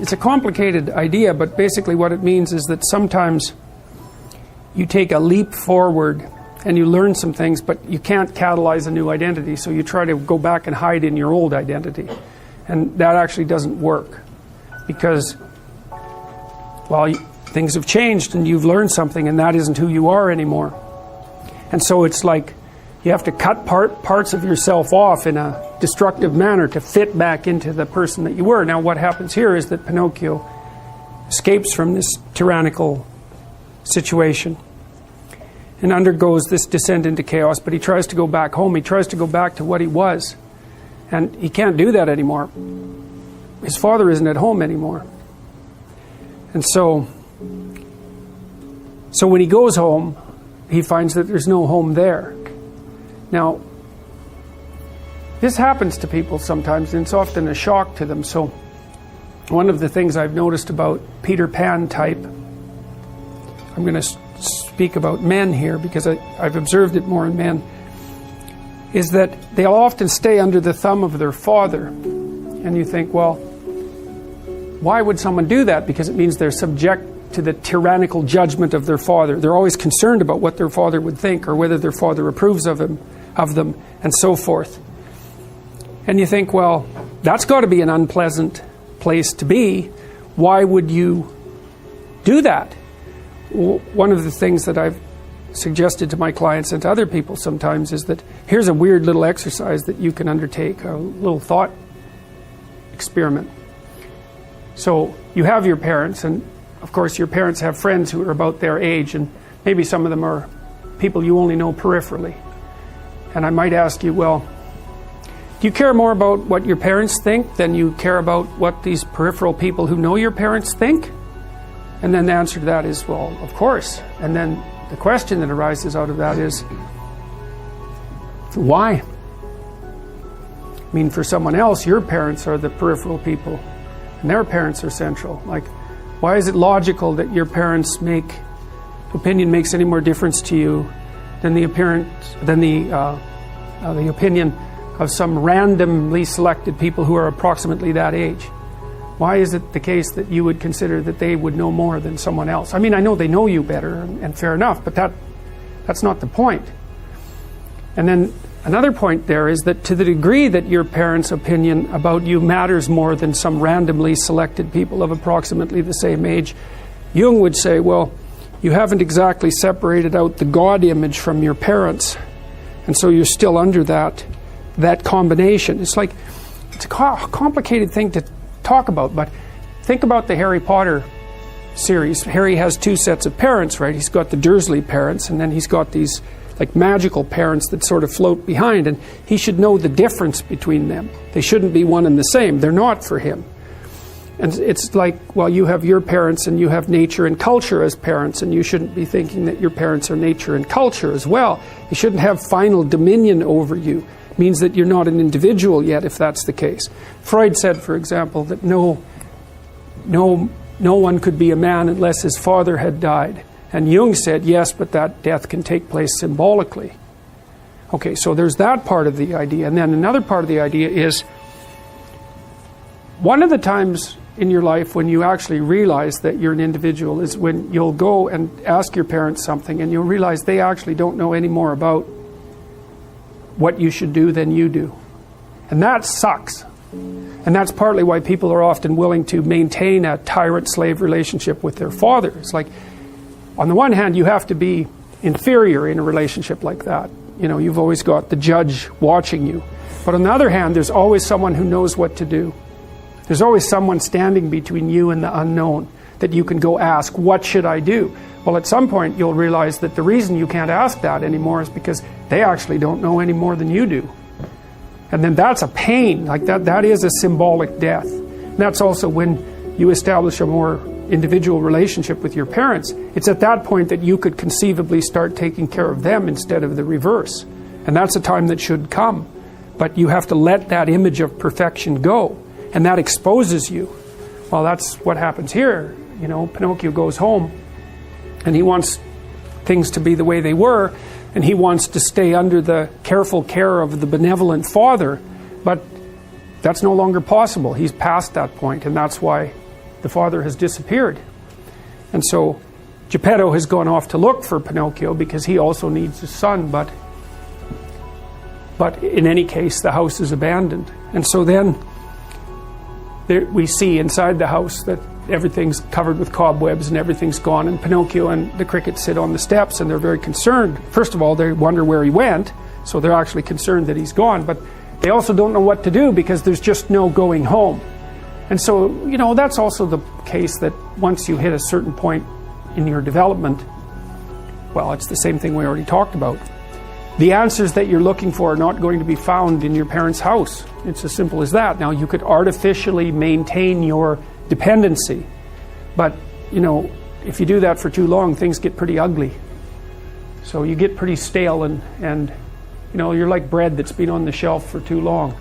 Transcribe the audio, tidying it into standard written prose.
It's a complicated idea, but basically what it means is that sometimes you take a leap forward and you learn some things, but you can't catalyze a new identity, so you try to go back and hide in your old identity. And that actually doesn't work, because, well, things have changed and you've learned something, and that isn't who you are anymore. And so it's like you have to cut parts of yourself off in a destructive manner to fit back into the person that you were. Now what happens here is that Pinocchio escapes from this tyrannical situation and undergoes this descent into chaos, but he tries to go back home. He tries to go back to what he was, and he can't do that anymore. His father isn't at home anymore. And so when he goes home, he finds that there's no home there. Now, this happens to people sometimes, and it's often a shock to them. So one of the things I've noticed about Peter Pan type, I'm going to speak about men here because I've observed it more in men, is that they'll often stay under the thumb of their father. And you think, well, why would someone do that? Because it means they're subject to the tyrannical judgment of their father. They're always concerned about what their father would think, or whether their father approves of them, and so forth. And you think, well, that's got to be an unpleasant place to be. Why would you do that? One of the things that I've suggested to my clients and to other people sometimes is that here's a weird little exercise that you can undertake, a little thought experiment. So you have your parents, and of course your parents have friends who are about their age, and maybe some of them are people you only know peripherally. And I might ask you, well, do you care more about what your parents think than you care about what these peripheral people who know your parents think? And then the answer to that is, well, of course. And then the question that arises out of that is, why? I mean, for someone else, your parents are the peripheral people, and their parents are central. Like, why is it logical that your parents' opinion makes any more difference to you than the opinion of some randomly selected people who are approximately that age? Why is it the case that you would consider that they would know more than someone else? I mean, I know they know you better, and fair enough, but that's not the point. And then another point there is that to the degree that your parents' opinion about you matters more than some randomly selected people of approximately the same age, Jung would say, well, you haven't exactly separated out the God image from your parents, and so you're still under that combination. It's a complicated thing to talk about, but think about the Harry Potter series. Harry has two sets of parents, right? He's got the Dursley parents, and then he's got these like magical parents that sort of float behind, and he should know the difference between them. They shouldn't be one and the same. They're not for him. And it's like, well, you have your parents and you have nature and culture as parents, and you shouldn't be thinking that your parents are nature and culture as well. You shouldn't have final dominion over you. It means that you're not an individual yet, if that's the case. Freud said, for example, that no one could be a man unless his father had died. And Jung said, yes, but that death can take place symbolically. Okay, so there's that part of the idea. And then another part of the idea is, one of the times in your life when you actually realize that you're an individual is when you'll go and ask your parents something, and you'll realize they actually don't know any more about what you should do than you do. And that sucks. And that's partly why people are often willing to maintain a tyrant-slave relationship with their father. It's like, on the one hand, you have to be inferior in a relationship like that. You know, you've always got the judge watching you. But on the other hand, there's always someone who knows what to do. There's always someone standing between you and the unknown that you can go ask, what should I do? Well, at some point, you'll realize that the reason you can't ask that anymore is because they actually don't know any more than you do. And then that's a pain. Like that is a symbolic death. And that's also when you establish a more individual relationship with your parents. It's at that point that you could conceivably start taking care of them instead of the reverse. And that's a time that should come. But you have to let that image of perfection go. And that exposes you. Well, that's what happens here. You know, Pinocchio goes home, and he wants things to be the way they were, and he wants to stay under the careful care of the benevolent father, but that's no longer possible. He's past that point, and that's why the father has disappeared. And so Geppetto has gone off to look for Pinocchio because he also needs his son, but in any case the house is abandoned. And so then we see inside the house that everything's covered with cobwebs and everything's gone, and Pinocchio and the cricket sit on the steps and they're very concerned. First of all, they wonder where he went, so they're actually concerned that he's gone, but they also don't know what to do because there's just no going home. And so, you know, that's also the case that once you hit a certain point in your development, well, it's the same thing we already talked about. The answers that you're looking for are not going to be found in your parents' house. It's as simple as that. Now, you could artificially maintain your dependency, but, you know, if you do that for too long, things get pretty ugly. So you get pretty stale and you know, you're like bread that's been on the shelf for too long.